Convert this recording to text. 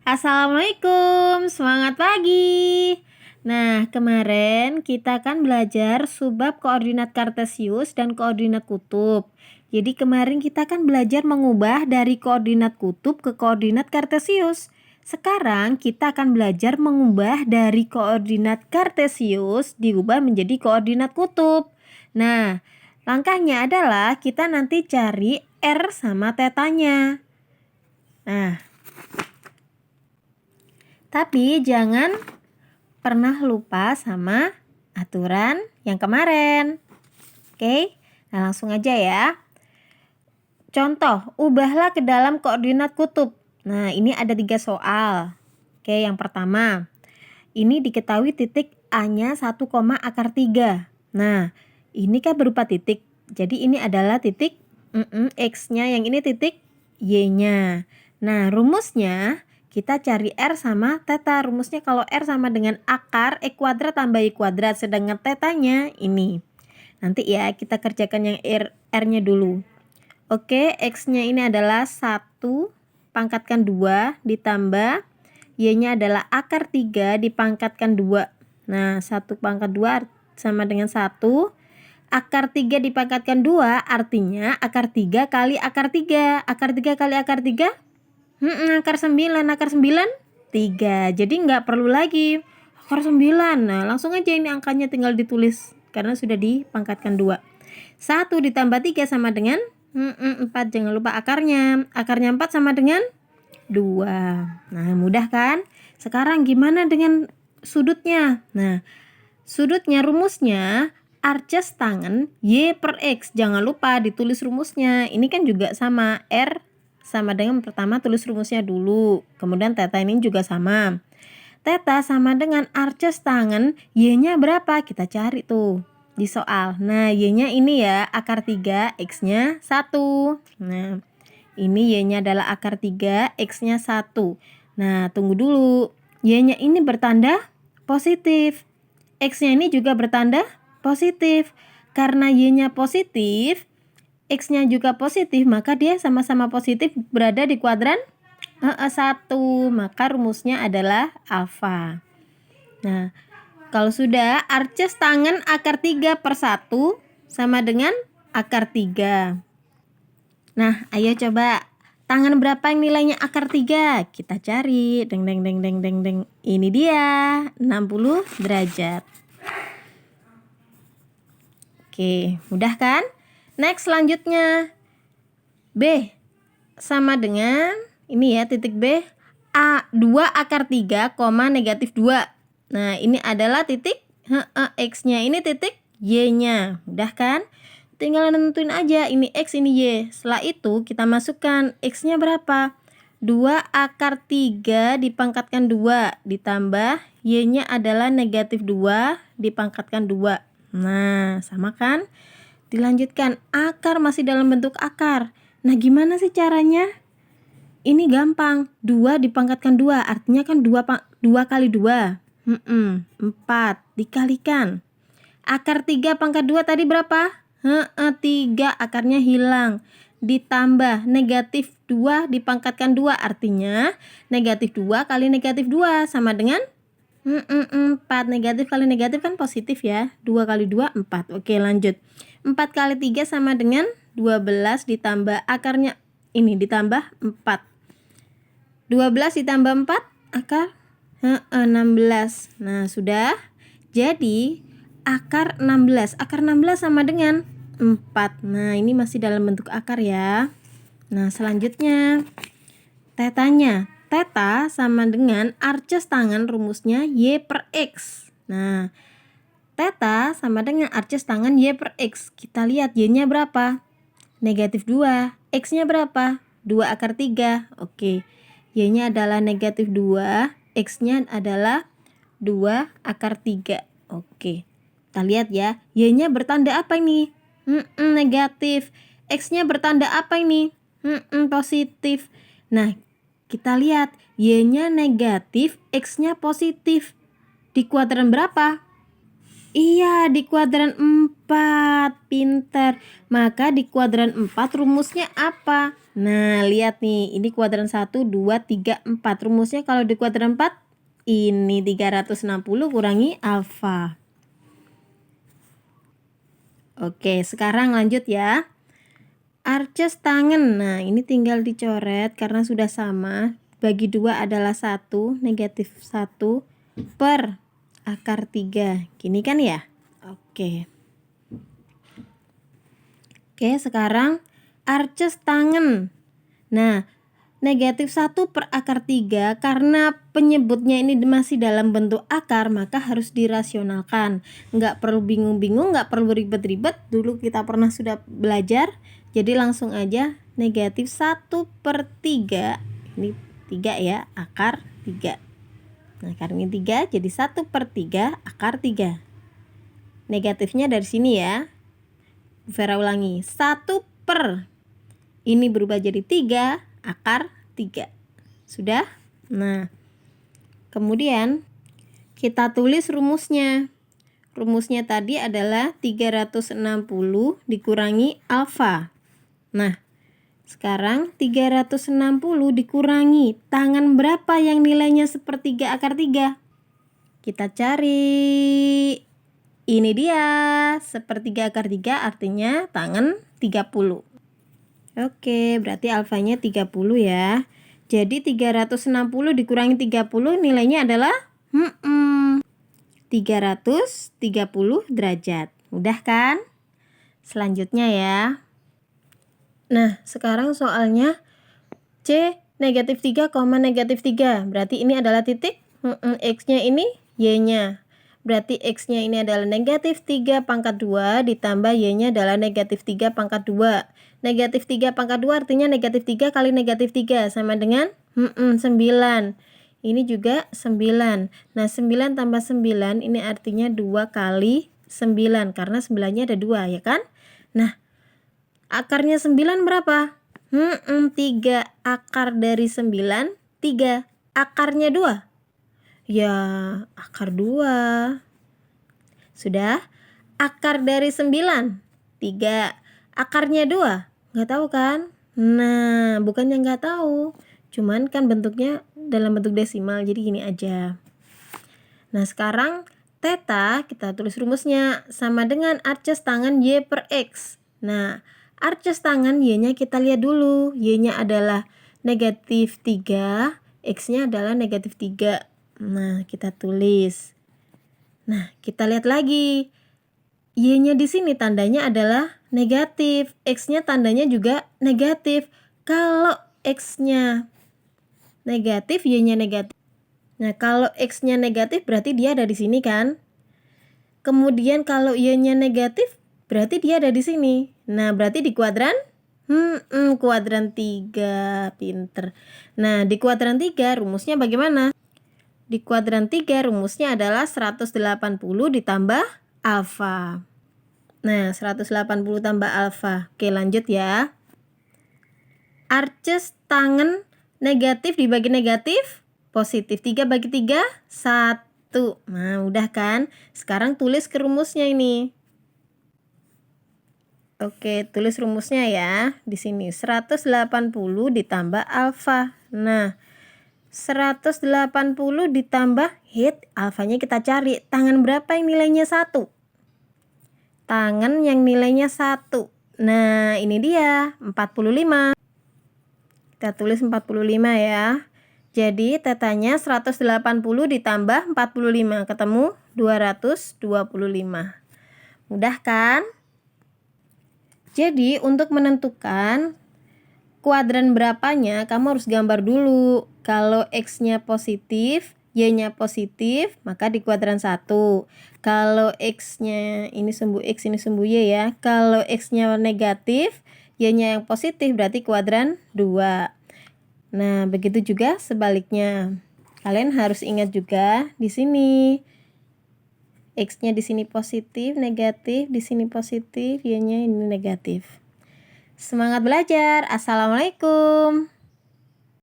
Assalamualaikum, semangat pagi. Nah, kemarin kita kan belajar subbab koordinat kartesius dan koordinat kutub. Jadi kemarin kita kan belajar mengubah dari koordinat kutub ke koordinat kartesius. Sekarang kita akan belajar mengubah dari koordinat kartesius diubah menjadi koordinat kutub. Nah, langkahnya adalah kita nanti cari R sama tetanya. Nah, tapi jangan pernah lupa sama aturan yang kemarin. Oke, nah langsung aja ya. Contoh, ubahlah ke dalam koordinat kutub. Nah, ini ada 3 soal. Oke, yang pertama, ini diketahui titik A-nya 1, akar 3. Nah, ini kan berupa titik. Jadi ini adalah titik X-nya, yang ini titik Y-nya. Nah, rumusnya kita cari R sama theta. Rumusnya kalau R sama dengan akar E kuadrat tambah Y kuadrat. Sedangkan tetanya ini. Nanti ya kita kerjakan yang R-nya dulu. Oke, X-nya ini adalah 1 pangkatkan 2 ditambah Y-nya adalah akar 3 dipangkatkan 2. Nah, 1 pangkat 2 sama dengan 1. Akar 3 dipangkatkan 2 artinya akar 3 kali akar 3. Akar 3 kali akar 3? Akar 9. Akar 9? 3. Jadi nggak perlu lagi akar 9. Nah, langsung aja ini angkanya tinggal ditulis karena sudah dipangkatkan 2. 1 ditambah 3 sama dengan 4. Jangan lupa akarnya. Akarnya 4 sama dengan 2. Nah, mudah kan? Sekarang gimana dengan sudutnya? Nah, sudutnya rumusnya arces tangen Y per X. Jangan lupa ditulis rumusnya. Ini kan juga sama. R sama dengan pertama tulis rumusnya dulu. Kemudian theta ini juga sama. Theta sama dengan arces tangen Y-nya berapa? Kita cari tuh di soal. Nah, Y-nya ini ya akar 3, X-nya 1. Nah, ini Y-nya adalah akar 3, X-nya 1. Nah, tunggu dulu. Y-nya ini bertanda positif. X-nya ini juga bertanda positif. Karena Y-nya positif, X-nya juga positif, maka dia sama-sama positif berada di kuadran 1. Maka rumusnya adalah alfa. Nah, kalau sudah, arces tangen akar 3 per 1 sama dengan akar 3. Nah, ayo coba. Tangan berapa yang nilainya akar 3? Kita cari. Deng. Ini dia, 60 derajat. Oke, mudah kan? Next, selanjutnya. B sama dengan, ini ya titik B, A2 akar 3, negatif 2. Nah, ini adalah titik X-nya, ini titik Y-nya. Mudah kan? Tinggal nentuin aja, ini X, ini Y. Setelah itu kita masukkan X-nya berapa? 2 akar 3 dipangkatkan 2 ditambah Y-nya adalah negatif 2 dipangkatkan 2. Nah, sama kan? Dilanjutkan, akar masih dalam bentuk akar. Nah, gimana sih caranya? Ini gampang. 2 dipangkatkan 2, artinya kan 2 kali 2. 4 dikalikan. Akar 3 pangkat 2 tadi berapa? 3, akarnya hilang. Ditambah negatif 2 dipangkatkan 2, artinya negatif 2 kali negatif 2 sama dengan 4. Negatif kali negatif kan positif ya. 2 kali 2, 4. Oke, lanjut. 4 kali 3 sama dengan 12 ditambah akarnya ini ditambah 4. 12 ditambah 4 akar 16. Nah, sudah. Jadi akar 16. Akar 16 sama dengan 4. Nah, ini masih dalam bentuk akar ya. Nah, selanjutnya tetanya. Theta sama dengan arces tangen rumusnya Y per X. Nah, theta sama dengan arces tangen Y per X. Kita lihat Y-nya berapa? Negatif 2. X-nya berapa? 2 akar 3. Oke. Y-nya adalah negatif 2. X-nya adalah 2 akar 3. Oke. Kita lihat ya. Y-nya bertanda apa ini? Negatif. X-nya bertanda apa ini? Positif. Nah, kita lihat, Y-nya negatif, X-nya positif. Di kuadran berapa? Iya, di kuadran 4. Pinter. Maka di kuadran 4 rumusnya apa? Nah, lihat nih. Ini kuadran 1, 2, 3, 4. Rumusnya kalau di kuadran 4, ini 360 kurangi alfa. Oke, sekarang lanjut ya. Arces tangen. Nah, ini tinggal dicoret karena sudah sama. Bagi 2 adalah 1, negatif 1 per akar 3. Gini kan ya? Oke. Oke, sekarang arces tangen. Nah, negatif 1 per akar 3 karena penyebutnya ini masih dalam bentuk akar, maka harus dirasionalkan. Nggak perlu bingung-bingung, nggak perlu ribet-ribet. Dulu kita pernah sudah belajar. Jadi langsung aja negatif 1 per 3. Ini 3 ya, akar 3. Nah, karena ini 3 jadi 1 per 3 akar 3. Negatifnya dari sini ya. Vera ulangi, 1 per. Ini berubah jadi 3 akar 3. Sudah? Nah, kemudian kita tulis rumusnya. Rumusnya tadi adalah 360 dikurangi alfa. Nah, sekarang 360 dikurangi tangan berapa yang nilainya sepertiga akar 3? Kita cari. Ini dia, sepertiga akar 3 artinya tangan 30. Oke, berarti alfanya 30 ya. Jadi 360 dikurangi 30 nilainya adalah 330 derajat. Mudah kan? Selanjutnya ya. Nah, sekarang soalnya C negatif 3, negatif 3. Berarti ini adalah titik. X-nya ini Y-nya. Berarti X-nya ini adalah negatif 3 pangkat 2 ditambah Y-nya adalah negatif 3 pangkat 2. Negatif 3 pangkat 2 artinya negatif 3 kali negatif 3 sama dengan 9. Ini juga 9. Nah, 9 tambah 9 ini artinya 2 kali 9 karena 9-nya ada 2 ya kan? Nah, akarnya 9 berapa? 3. Akar dari 9, 3. Akarnya 2. Ya, akar 2. Sudah? Akar dari 9, 3. Akarnya 2. Nggak tahu kan? Nah, bukannya nggak tahu. Cuman kan bentuknya dalam bentuk desimal, jadi gini aja. Nah, sekarang theta kita tulis rumusnya sama dengan arces tangan Y per X. Nah, arces tangan Y-nya kita lihat dulu. Y-nya adalah negatif 3, X-nya adalah negatif 3. Nah, kita tulis. Nah, kita lihat lagi. Y-nya di sini tandanya adalah negatif. X-nya tandanya juga negatif. Kalau X-nya negatif, Y-nya negatif. Nah, kalau X-nya negatif berarti dia ada di sini kan? Kemudian kalau Y-nya negatif, berarti dia ada di sini. Nah, berarti di kuadran? Kuadran 3. Pinter. Nah, di kuadran 3 rumusnya bagaimana? Di kuadran 3 rumusnya adalah 180 ditambah alfa. Nah, 180 tambah alfa. Oke, lanjut ya. Arces tangen negatif dibagi negatif, positif. 3 bagi 3, 1. Nah, udah kan? Sekarang tulis ke rumusnya ini. Oke, tulis rumusnya ya. Di sini 180 ditambah alfa. Nah, 180 ditambah alfanya kita cari. Tangan berapa yang nilainya 1? Tangan yang nilainya 1. Nah, ini dia 45. Kita tulis 45 ya. Jadi tetanya 180 ditambah 45 ketemu 225. Mudah kan? Jadi untuk menentukan kuadran berapanya kamu harus gambar dulu. Kalau X-nya positif, Y-nya positif, maka di kuadran 1. Kalau X-nya ini sumbu X, ini sumbu Y ya. Kalau X-nya negatif, Y-nya yang positif berarti kuadran 2. Nah, begitu juga sebaliknya. Kalian harus ingat juga di sini. X-nya di sini positif, negatif, di sini positif, Y-nya ini negatif. Semangat belajar. Assalamualaikum.